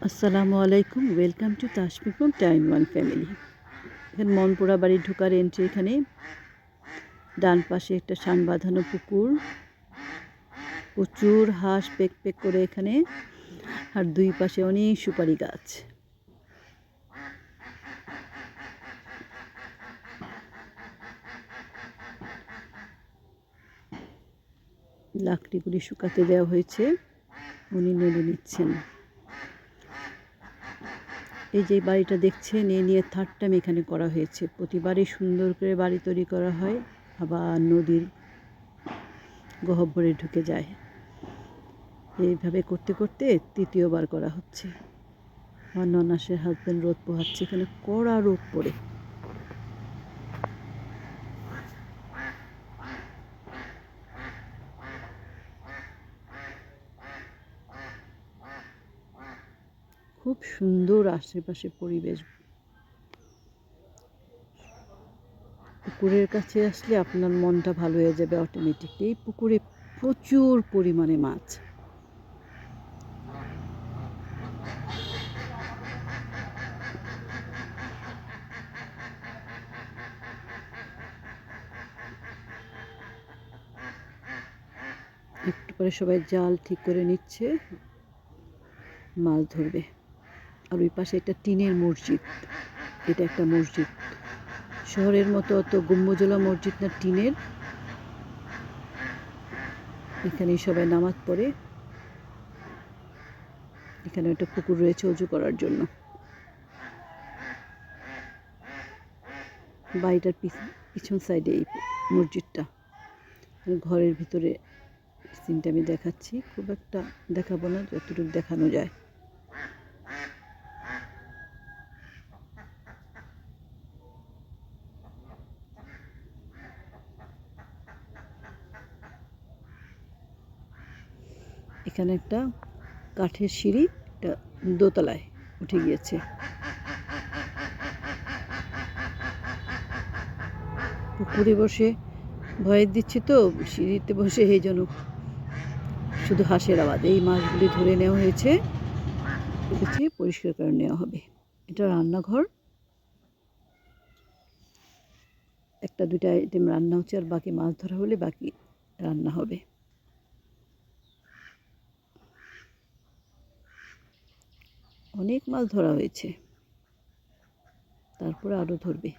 আসসালামু আলাইকুম, welcome to তাসমিকুম টাইম ওয়ান ফ্যামিলি। এখানে মনপুরা বাড়ি ঢোকার এন্ট্রি। এখানে ডান পাশে একটা শান বাঁধানো পুকুর, প্রচুর হাঁস পেক পেক করে এখানে, আর দুই পাশে অনেক সুপারি গাছ। লাকড়িগুলি শুকাতে দেওয়া হয়েছে, উনি নেড়ে নিচ্ছেন। এই যে বাড়িটা দেখছেন, এ নিয়ে থার্ড টাইম এখানে করা হয়েছে। প্রতিবারই সুন্দর করে বাড়ি তৈরি করা হয়, আবার নদীর গহ্বরে ঢুকে যায়। এইভাবে করতে করতে তৃতীয়বার করা হচ্ছে। আমার ননাসের হাজব্যান্ড রোদ পোহাচ্ছে, এখানে কড়া রোদ পড়ে। খুব সুন্দর আশেপাশে পরিবেশ। পুকুরের কাছে আসলে আপনার মনটা ভালো হয়ে যাবে অটোমেটিকলি। এই পুকুরে প্রচুর পরিমাণে মাছ। একটু পরে সবাই জাল ঠিক করে নিচ্ছে, মাছ ধরবে। আর ওই পাশে একটা টিনের মসজিদ, এটা একটা মসজিদ। শহরের মতো অত গম্বুজলা মসজিদ না, টিনের। এখানে সবাই নামাজ পড়ে। এখানে একটা পুকুর রয়েছে উজু করার জন্য। বাড়িটার পিছন সাইডে এই মসজিদটা। ঘরের ভিতরে সিনটা আমি দেখাচ্ছি, খুব একটা দেখাবো না, যতটুকু দেখানো যায়। এখানে একটা কাঠের সিঁড়ি, একটা দোতলায় উঠে গিয়েছে। পুকুরে বসে ভয় দিচ্ছে তো, সিঁড়িতে বসে এই জন্য শুধু হাঁসের আওয়াজ। এই মাছগুলি ধরে নেওয়া হয়েছে, দেখেছি, পরিষ্কার করে নেওয়া হবে। এটা রান্নাঘর, একটা দুইটা আইটেম রান্না হচ্ছে, আর বাকি মাছ ধরা হলে বাকি রান্না হবে। অনেক মাছ ধরা হয়েছে, তারপরে আরও ধরবে।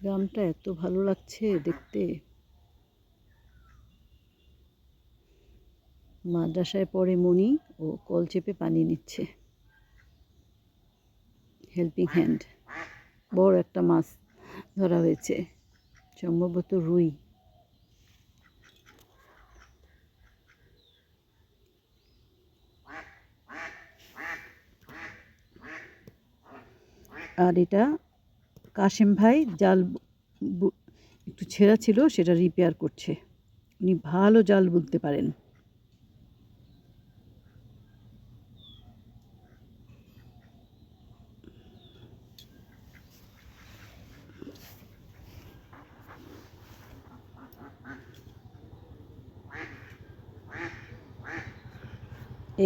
গ্রামটা এত ভালো লাগছে দেখতে। মাদ্রাসায় পড়ে মনি, ও কল চেপে পানি নিচ্ছে। Helping hand. বড় একটা মাছ ধরা হয়েছে, সম্ভবত রুই। আর এটা কাশেম ভাই জাল একটু ছেঁড়া ছিল, সেটা রিপেয়ার করছে। উনি ভালো জাল বুনতে পারেন।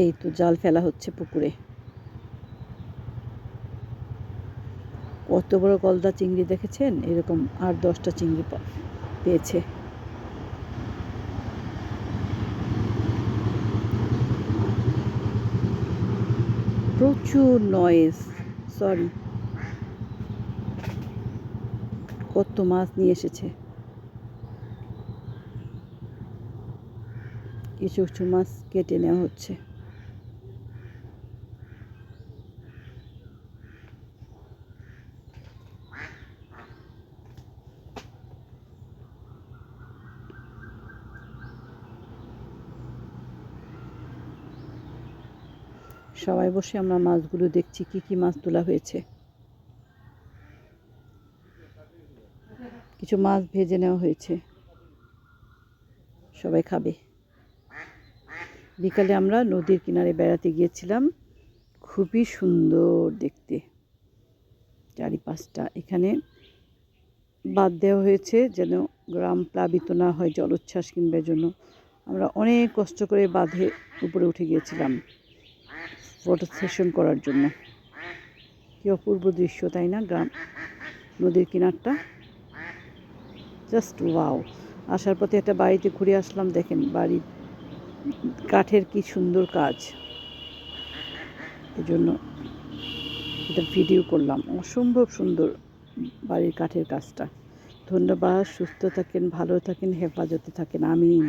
এই তো জাল ফেলা হচ্ছে পুকুরে। কত বড় গলদা চিংড়ি দেখেছেন? এরকম 8-10টা চিংড়ি পেয়েছে। প্রচুর নয়েজ, সরি। কত মাছ নিয়ে এসেছে। কিছু কিছু মাছ কেটে নেওয়া হচ্ছে। সবাই বসে আমরা মাছগুলো দেখছি, কি কি মাছ তোলা হয়েছে। কিছু মাছ ভেজে নেওয়া হয়েছে, সবাই খাবে। বিকালে আমরা নদীর কিনারে বেড়াতে গিয়েছিলাম, খুবই সুন্দর দেখতে চারিপাশটা। এখানে বাঁধ দেওয়া হয়েছে যেন গ্রাম প্লাবিত না হয় জলোচ্ছ্বাস কিংবা জন্য। আমরা অনেক কষ্ট করে বাঁধে উপরে উঠে গিয়েছিলাম ফটো সেশন করার জন্য। কী অপূর্ব দৃশ্য, তাই না? গ্রাম নদীর কিনারটা জাস্ট ওয়াও। আসার পথে একটা বাড়িতে ঘুরে আসলাম, দেখেন বাড়ির কাঠের কি সুন্দর কাজ, এজন্য এটা ভিডিও করলাম। অসম্ভব সুন্দর বাড়ির কাঠের কাজটা। ধন্যবাদ। সুস্থ থাকেন, ভালো থাকেন, হেফাজতে থাকেন। আমিন।